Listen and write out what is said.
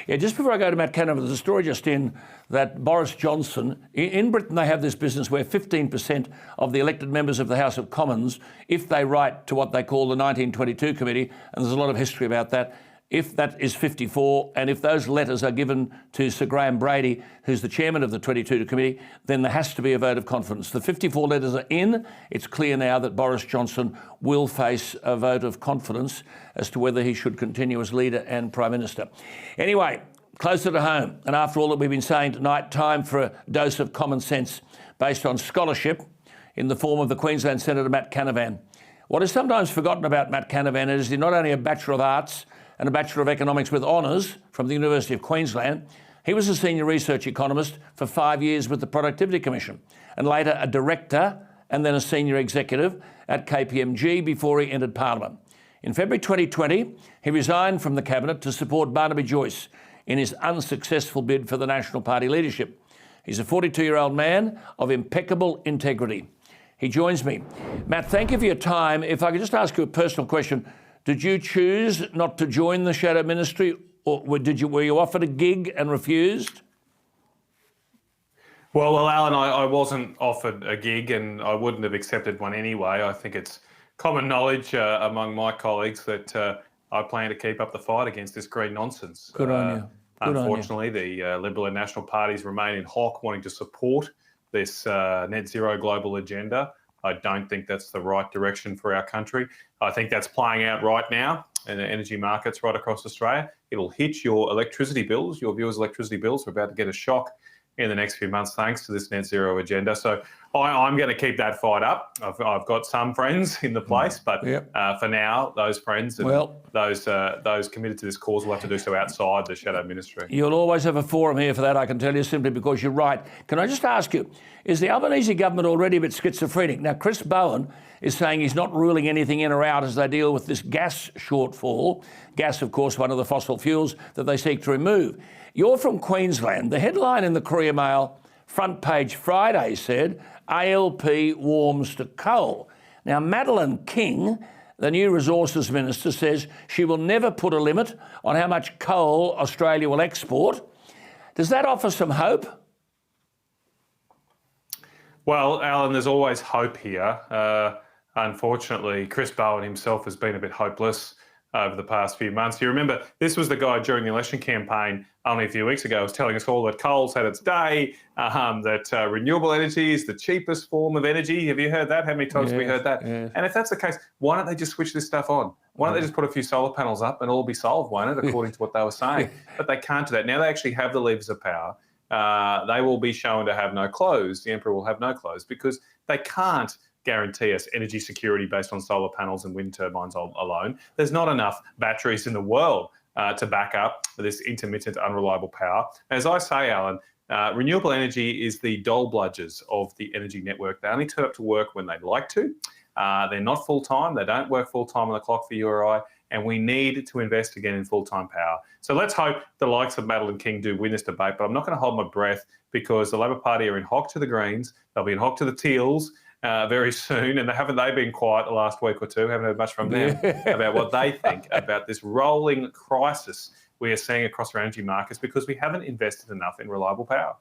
Yeah, just before I go to Matt Canavan, there's a story just in that Boris Johnson, in Britain they have this business where 15% of the elected members of the House of Commons, if they write to what they call the 1922 committee, and there's a lot of history about that, if that is 54, and if those letters are given to Sir Graham Brady, who's the chairman of the 22 committee, then there has to be a vote of confidence. The 54 letters are in. It's clear now that Boris Johnson will face a vote of confidence as to whether he should continue as leader and Prime Minister. Anyway, closer to home, and after all that we've been saying tonight, time for a dose of common sense based on scholarship in the form of the Queensland Senator Matt Canavan. What is sometimes forgotten about Matt Canavan is he's not only a Bachelor of Arts and a Bachelor of Economics with honours from the University of Queensland, he was a senior research economist for 5 years with the Productivity Commission, and later a director and then a senior executive at KPMG before he entered Parliament. In February 2020, he resigned from the Cabinet to support Barnaby Joyce in his unsuccessful bid for the National Party leadership. He's a 42-year-old man of impeccable integrity. He joins me. Matt, thank you for your time. If I could just ask you a personal question. Did you choose not to join the shadow ministry, or were you offered a gig and refused? Well, Alan, I wasn't offered a gig, and I wouldn't have accepted one anyway. I think it's common knowledge among my colleagues that I plan to keep up the fight against this green nonsense. Good on you. Unfortunately, the Liberal and National parties remain in hock, wanting to support this net zero global agenda. I don't think that's the right direction for our country. I think that's playing out right now in the energy markets right across Australia. It'll hit your electricity bills. Your viewers' electricity bills are about to get a shock in the next few months thanks to this net zero agenda. So I'm going to keep that fight up. I've got some friends in the place, but for now, those friends and those committed to this cause will have to do so outside the shadow ministry. You'll always have a forum here for that, I can tell you, simply because you're right. Can I just ask you, is the Albanese government already a bit schizophrenic? Now, Chris Bowen is saying he's not ruling anything in or out as they deal with this gas shortfall. Gas, of course, one of the fossil fuels that they seek to remove. You're from Queensland. The headline in the Courier Mail front page Friday said, ALP warms to coal. Now, Madeleine King, the new Resources Minister, says she will never put a limit on how much coal Australia will export. Does that offer some hope? Well, Alan, there's always hope here. Unfortunately, Chris Bowen himself has been a bit hopeless over the past few months. You remember, this was the guy during the election campaign only a few weeks ago was telling us all that coal's had its day, that renewable energy is the cheapest form of energy. Have you heard that? How many times have we heard that? Yes. And if that's the case, why don't they just switch this stuff on? Why don't they just put a few solar panels up and it'll be solved, won't it, according to what they were saying? But they can't do that. Now they actually have the levers of power. They will be shown to have no clothes. The Emperor will have no clothes because they can't guarantee us energy security based on solar panels and wind turbines alone. There's not enough batteries in the world to back up this intermittent, unreliable power. As I say, Alan, renewable energy is the dole bludgers of the energy network. They only turn up to work when they'd like to. They're not full-time. They don't work full-time on the clock for you or I, and we need to invest again in full-time power. So let's hope the likes of Madeleine King do win this debate, but I'm not going to hold my breath because the Labor Party are in hock to the Greens. They'll be in hock to the Teals very soon, and haven't they been quiet the last week or two? Haven't heard much from them about what they think about this rolling crisis we are seeing across our energy markets because we haven't invested enough in reliable power.